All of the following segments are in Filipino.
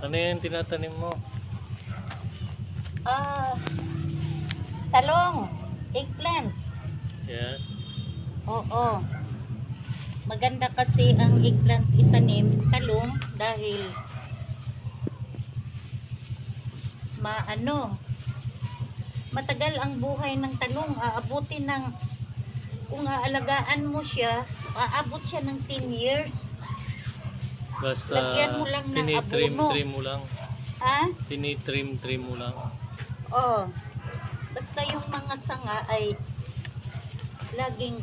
Ano yung tinatanim mo? Talong, eggplant. Yan. Oo. Maganda kasi ang eggplant itanim, talong, dahil matagal ang buhay ng talong. Aabutin ng, kung aalagaan mo siya, aabot siya ng 10 years. Basta Lagyan mo lang ng abono. tinitrim mo lang. Ha? Tinitrim mo lang. Oo. Basta yung mga sanga ay laging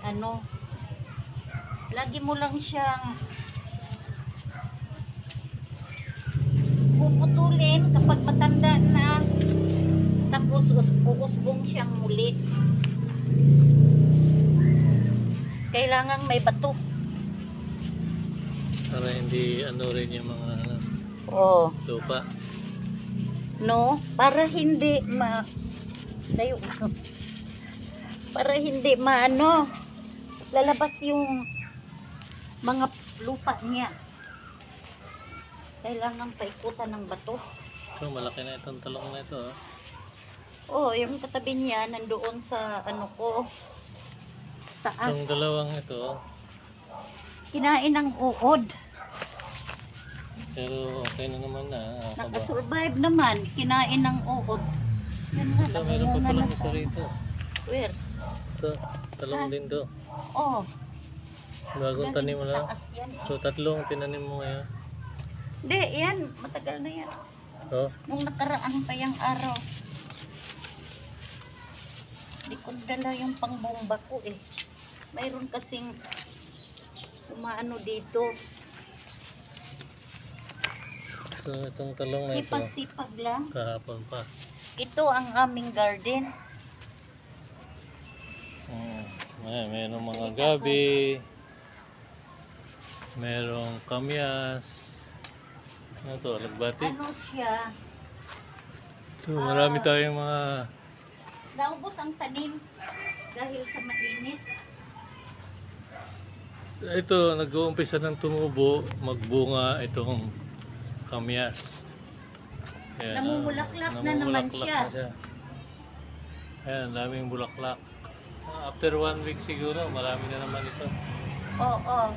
lagi mo lang siyang puputulin kapag matanda na, tapos uusbong siyang muli. Kailangang may bato. Para hindi rin yung mga lupa. No, para hindi para hindi lalabas yung mga lupa niya. Kailangan paikutan ng bato. So malaki na itong talong na ito. Yung katabi niya nandoon sa taas. Itong dalawang ito. Kinain ng uod. Pero okay na naman na. Nakasurvive naman. Kinain ng uod. Yan nga, Ito, meron pa palang isa rito. Where? Ito, talong din to. Bagong tanim mo lang. So tatlong tinanim mo ngayon. Hindi, yan. Matagal na yan. Nung nakaraang pa yung araw. Hindi ko dala yung pangbomba ko eh. Mayroon kasing dito. So itong talong na ito, Sipag-sipag lang. kahapon pa. Ito ang aming garden. Mayroong mga gabi, mayroong kamyas. Ano to, alagbati? Siya? Ito, marami tayong mga... Naubos ang tanim dahil sa mainit. Ito, nag-uumpisa ng tumubo, magbunga itong kamyas. Ayan, Namumulaklak na naman siya. Ayan, daming bulaklak. After 1 week siguro, marami na naman ito. Oo.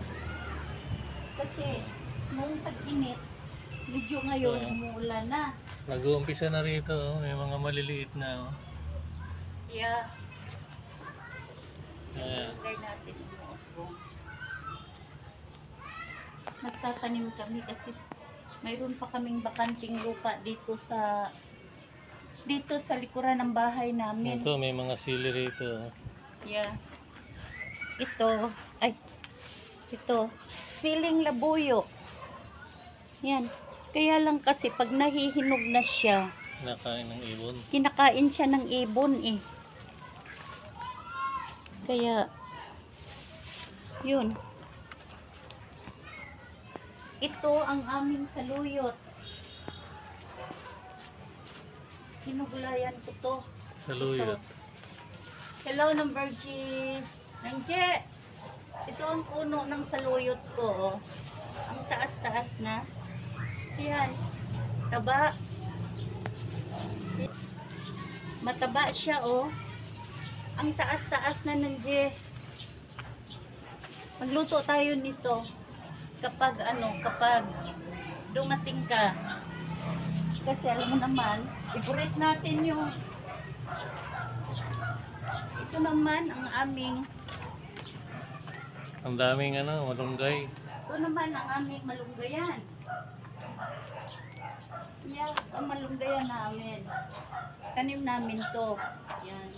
Kasi nung tag-init, medyo ngayon umuulan na. Nag-uumpisa na rito, may mga maliliit na. Yeah. Ayan. Ilagay natin yung usbong. Nagtatanim kami kasi mayroon pa kaming bakanting lupa dito sa likuran ng bahay namin. Ito, may mga sili rito. Yeah. Ito, siling labuyo. Yan. Kaya lang kasi pag nahihinog na siya, Kinakain ng ibon. Kinakain siya ng ibon eh. Kaya, yun. Ito ang aming saluyot. Kinugulayan ko to. Saluyot. Hello, number G. Nangje! Ito ang puno ng saluyot ko. Oh. Ang taas-taas na. Yan. Taba. Mataba siya, oh. Ang taas-taas na, Nangje. Magluto tayo nito. Kapag dumating ka. Kasi alam mo naman, favorite natin yung ito naman ang aming daming malunggay. ito naman ang aming malunggayan. Yan, ang malunggayan namin. Tanim namin to. Yan.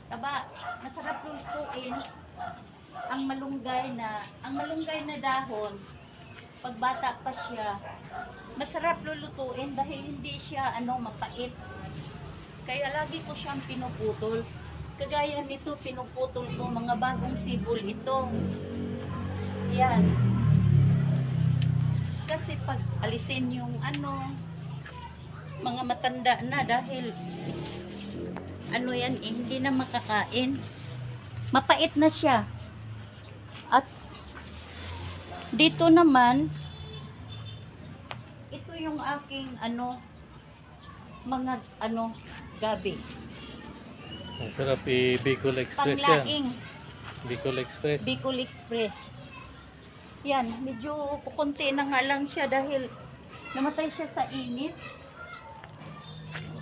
Taba, masarap lutuin ang malunggay na dahon. Pag bata pa siya, masarap lulutuin dahil hindi siya mapait. Kaya lagi ko siyang pinuputol. Kagaya nito, pinuputol ko mga bagong sibol ito. Yan. Kasi pag alisin yung mga matanda na dahil yan hindi na makakain. Mapait na siya. At dito naman, ito yung aking mga gabi. Ang sarap i-Bicol Express yan. Panglaing. Bicol Express. Bicol Express. Yan, medyo kukunti na nga lang siya dahil namatay siya sa init.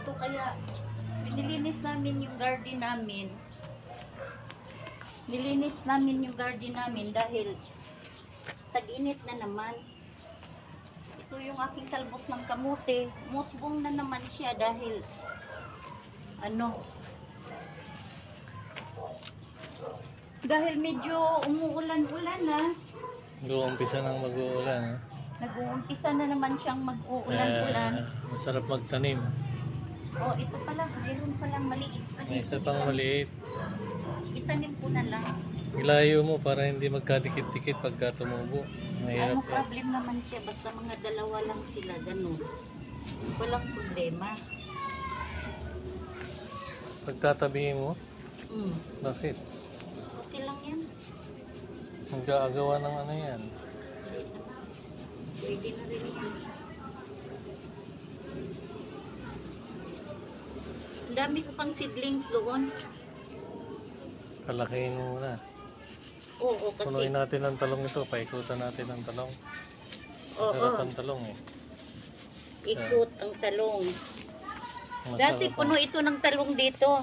Ito kaya nilinis namin yung garden namin. Nilinis namin yung garden namin dahil tag-init na naman. Ito yung aking talbos ng kamote. Musbong na naman siya dahil dahil medyo umuulan-ulan na. Umpisa nang mag-uulan. Nag-uumpisa na naman siyang mag-uulan-ulan. Masarap magtanim. Oh, ito pala, mayroon palang maliit. May isa pang maliit. Itanim ko na lang. Ilayo mo para hindi magkadikit-dikit pagka tumubo. Mahirap Ano problem naman siya, basta mga dalawa lang sila, ganun. Walang problema. Pagtatabihin mo? Mm. Bakit? Okay lang yan. Mag-aagawa ng ano yan? Pwede na rin yan. Ang dami ko pang seedlings doon. Palakihin mo muna. Oo, kasi Punuin natin ang talong ito. Paikutan natin ang talong. oo, Masarap ang talong eh. ikot ang talong. Masarap Dati ang- puno ito ng talong dito.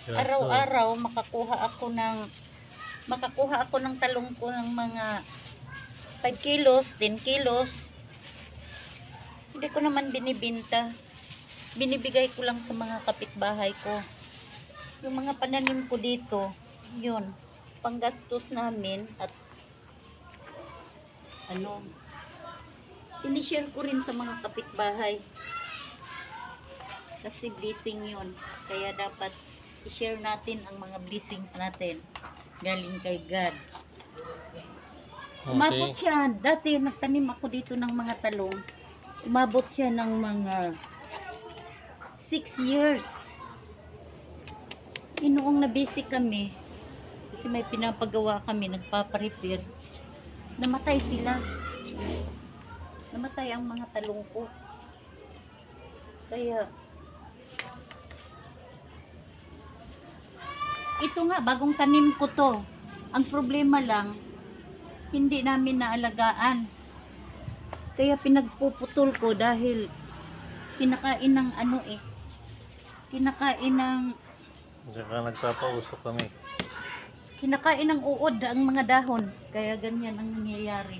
Yan, Araw-araw makakuha ako ng talong ko ng mga 5 kilos, 10 kilos. Hindi ko naman binibinta. Binibigay ko lang sa mga kapitbahay ko. Yung mga pananim ko dito, yun, panggastos namin at sinishare ko rin sa mga kapitbahay. Kasi blessing yun. Kaya dapat i-share natin ang mga blessings natin galing kay God. Umabot siya. Dati nagtanim ako dito ng mga talong. Umabot siya ng mga 6 years. Noong na-busy kami, kasi may pinapagawa kami, nagpaparepair, namatay sila. Namatay ang mga talong ko. Kaya, ito nga, bagong tanim ko to. Ang problema lang, hindi namin naalagaan. Kaya pinagpuputol ko dahil kinakain ng kinakain ng Saka nagpapausok kami. kinakain ng uod ang mga dahon. Kaya ganyan ang nangyayari.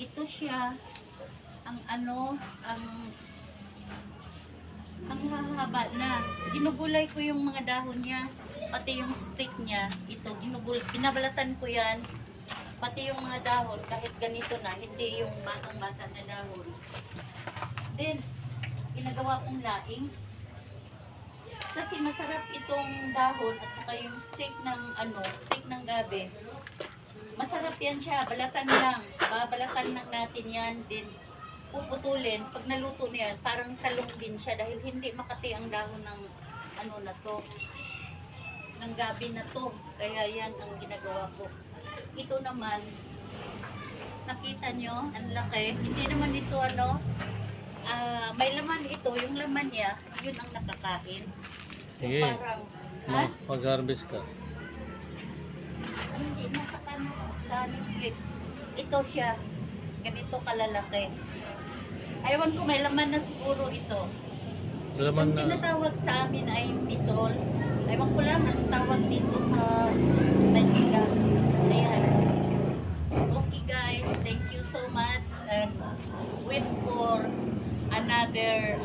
Ito siya ang ang hahaba na. Ginugulay ko yung mga dahon niya, pati yung stick niya. Ito, binabalatan ko yan. Pati yung mga dahon, kahit ganito na, hindi yung batang-bata na dahon. Then, ginagawa kong laing. Kasi masarap itong dahon at saka yung stick ng gabi. Masarap yan siya, balatan lang. Babalatan lang natin yan, din puputulin. Pag naluto na yan, parang talong din siya dahil hindi makati ang dahon ng ng gabi na to. Kaya yan ang ginagawa ko. Ito naman, nakita nyo, ang laki. Hindi naman ito may laman ito. Yung laman niya, yun ang nakakain. Sige, Parang, mag-harvest ka. hindi, nasa sa sweet. Ito siya, ganito kalalaki. Aywan ko, may laman na siguro ito. Laman Yung na. tinatawag sa amin ay misol. Aywan ko lang, ang tawag dito sa Manila. Ayan. Okay guys, thank you so much and wait for another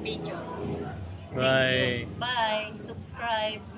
video. Bye. Bye. Subscribe.